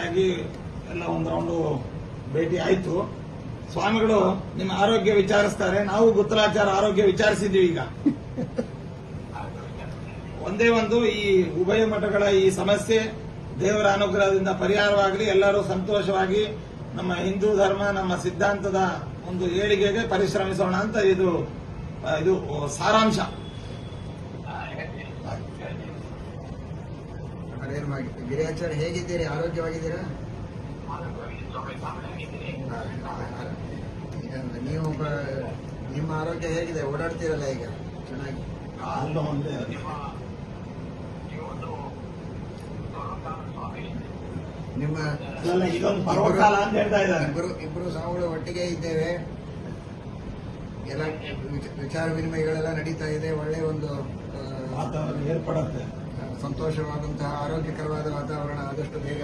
ಆಗಿ ಎಲ್ಲ ಒಂದು ರೌಂಡು ಭೇಟಿ ಆಯ್ತು. ಸ್ವಾಮಿಗಳು ನಿಮ್ಮ ಆರೋಗ್ಯ ವಿಚಾರಿಸ್ತಾರೆ, ನಾವು ಗುತ್ತಲಾಚಾರ ಆರೋಗ್ಯ ವಿಚಾರಿಸಿದ್ದೀವಿ. ಈಗ ಒಂದೇ ಒಂದು, ಈ ಉಭಯ ಮಠಗಳ ಈ ಸಮಸ್ಯೆ ದೇವರ ಅನುಗ್ರಹದಿಂದ ಪರಿಹಾರವಾಗಲಿ, ಎಲ್ಲರೂ ಸಂತೋಷವಾಗಿ ನಮ್ಮ ಹಿಂದೂ ಧರ್ಮ ನಮ್ಮ ಸಿದ್ಧಾಂತದ ಒಂದು ಏಳಿಗೆಗೆ ಪರಿಶ್ರಮಿಸೋಣ ಅಂತ ಇದು ಸಾರಾಂಶ. ಗಿರಿಯಾಚಾರ್ಯ ಹೇಗಿದ್ದೀರಿ? ಆರೋಗ್ಯವಾಗಿದ್ದೀರಾ? ನೀವು ನಿಮ್ಮ ಆರೋಗ್ಯ ಹೇಗಿದೆ? ಓಡಾಡ್ತೀರಲ್ಲ ಈಗ ಚೆನ್ನಾಗಿ? ನಿಮ್ಮ ಇಬ್ಬರು ಸ್ವಾಮಿಗಳು ಒಟ್ಟಿಗೆ ಇದ್ದೇವೆ. ಎಲ್ಲ ವಿಚಾರ ವಿನಿಮಯಗಳೆಲ್ಲ ನಡೀತಾ ಇದೆ. ಒಳ್ಳೆ ಒಂದು ವಾತಾವರಣ ಏರ್ಪಡುತ್ತೆ. ಸಂತೋಷವಾದಂತಹ ಆರೋಗ್ಯಕರವಾದ ವಾತಾವರಣ ಆದಷ್ಟು ಬೇಗ